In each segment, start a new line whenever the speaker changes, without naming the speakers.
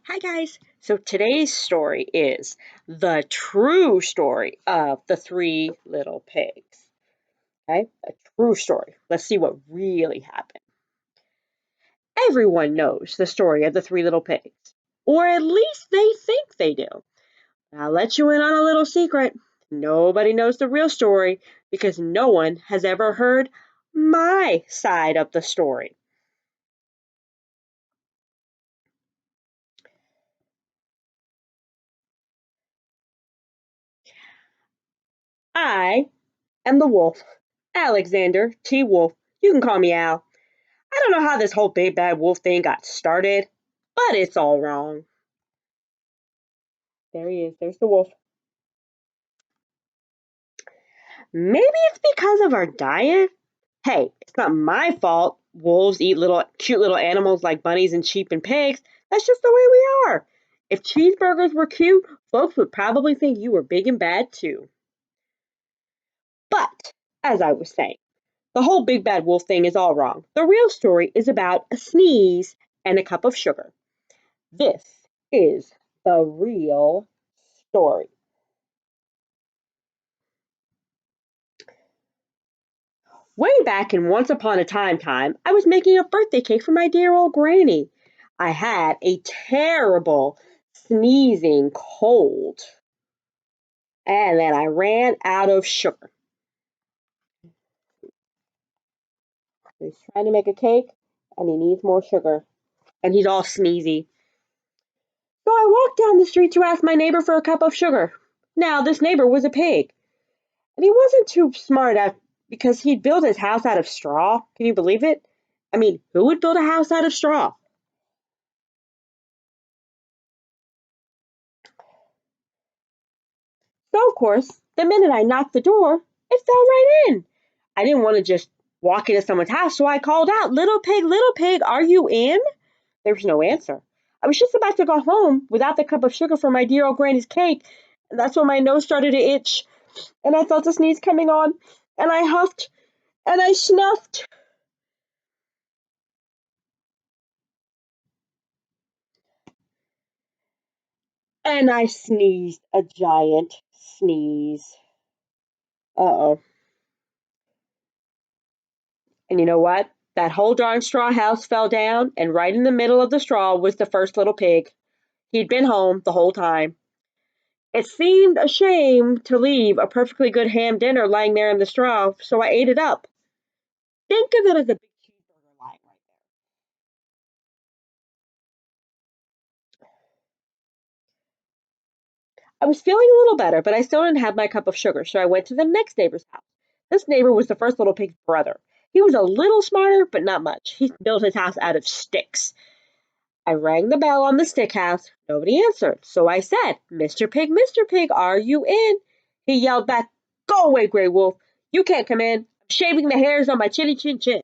Hi guys! So today's story is the true story of the three little pigs. Okay? A true story. Let's see what really happened. Everyone knows the story of the three little pigs, or at least they think they do. I'll let you in on a little secret. Nobody knows the real story because no one has ever heard my side of the story. I am the wolf, Alexander T. Wolf. You can call me Al. I don't know how this whole big bad wolf thing got started, but it's all wrong. There he is. There's the wolf. Maybe it's because of our diet. Hey, it's not my fault. Wolves eat little cute little animals like bunnies and sheep and pigs. That's just the way we are. If cheeseburgers were cute, folks would probably think you were big and bad too. But, as I was saying, the whole big bad wolf thing is all wrong. The real story is about a sneeze and a cup of sugar. This is the real story. Way back in Once Upon a Time, I was making a birthday cake for my dear old granny. I had a terrible sneezing cold, and then I ran out of sugar. He's trying to make a cake, and he needs more sugar, and he's all sneezy. So I walked down the street to ask my neighbor for a cup of sugar. Now, this neighbor was a pig, and he wasn't too smart because he'd built his house out of straw. Can you believe it? I mean, who would build a house out of straw? So, of course, the minute I knocked the door, it fell right in. I didn't want to just walk into someone's house, so I called out, little pig, are you in? There was no answer. I was just about to go home without the cup of sugar for my dear old granny's cake, and that's when my nose started to itch, and I felt a sneeze coming on, and I huffed, and I snuffed. And I sneezed a giant sneeze. Uh-oh. And you know what? That whole darn straw house fell down, and right in the middle of the straw was the first little pig. He'd been home the whole time. It seemed a shame to leave a perfectly good ham dinner lying there in the straw, so I ate it up. Think of it as a big cheeseburger lying right there. I was feeling a little better, but I still didn't have my cup of sugar, so I went to the next neighbor's house. This neighbor was the first little pig's brother. He was a little smarter, but not much. He built his house out of sticks. I rang the bell on the stick house. Nobody answered, so I said, Mr. Pig, are you in? He yelled back, Go away, Grey Wolf. You can't come in. I'm shaving the hairs on my chinny chin chin.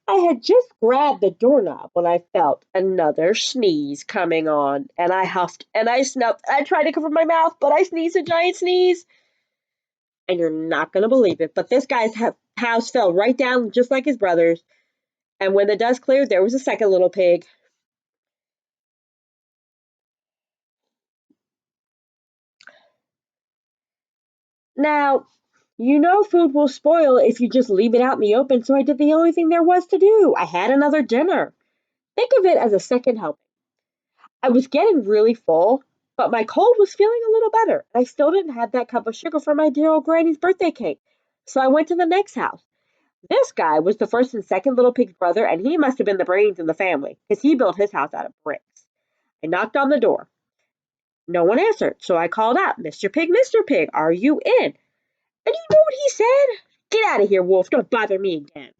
I had just grabbed the doorknob when I felt another sneeze coming on, and I huffed and I snuffed. I tried to cover my mouth, but I sneezed a giant sneeze. And you're not going to believe it, but this guy's house fell right down just like his brother's. And when the dust cleared, there was a second little pig. Now, you know food will spoil if you just leave it out in the open, so I did the only thing there was to do. I had another dinner. Think of it as a second helping. I was getting really full, but my cold was feeling a little better. I still didn't have that cup of sugar for my dear old granny's birthday cake. So I went to the next house. This guy was the first and second little pig's brother, and he must have been the brains in the family, because he built his house out of bricks. I knocked on the door. No one answered, so I called out, Mr. Pig, are you in? And you know what he said? Get out of here, Wolf. Don't bother me again.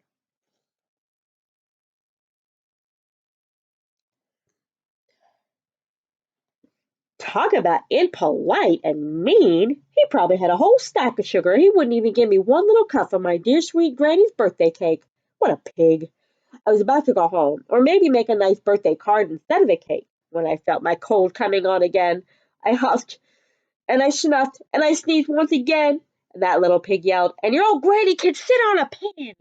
Talk about impolite and mean. He probably had a whole stack of sugar. He wouldn't even give me one little cup of my dear sweet granny's birthday cake. What a pig. I was about to go home, or maybe make a nice birthday card instead of a cake, when I felt my cold coming on again. I huffed, and I snuffed, and I sneezed once again. And that little pig yelled, And your old granny can sit on a pin.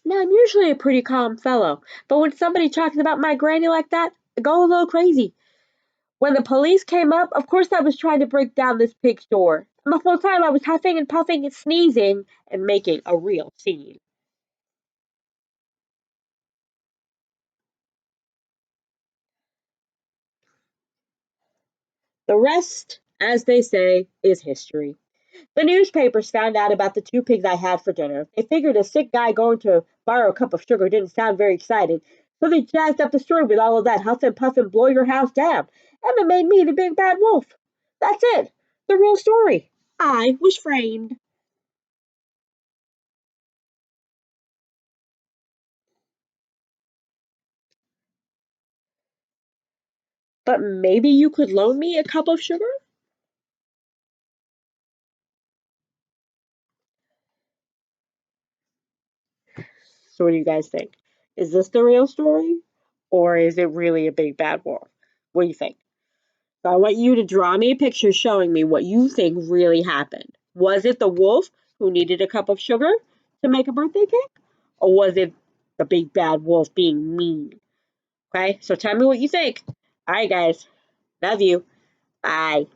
Now, I'm usually a pretty calm fellow, but when somebody talks about my granny like that, I go a little crazy. When the police came up, of course I was trying to break down this pig's door. And the whole time I was huffing and puffing and sneezing and making a real scene. The rest, as they say, is history. The newspapers found out about the two pigs I had for dinner. They figured a sick guy going to borrow a cup of sugar didn't sound very exciting, so they jazzed up the story with all of that huff and puff and blow your house down. And they made me the big bad wolf. That's it. The real story. I was framed. But maybe you could loan me a cup of sugar? So what do you guys think? Is this the real story? Or is it really a big bad wolf? What do you think? So I want you to draw me a picture showing me what you think really happened. Was it the wolf who needed a cup of sugar to make a birthday cake? Or was it the big bad wolf being mean? Okay, so tell me what you think. All right, guys. Love you. Bye.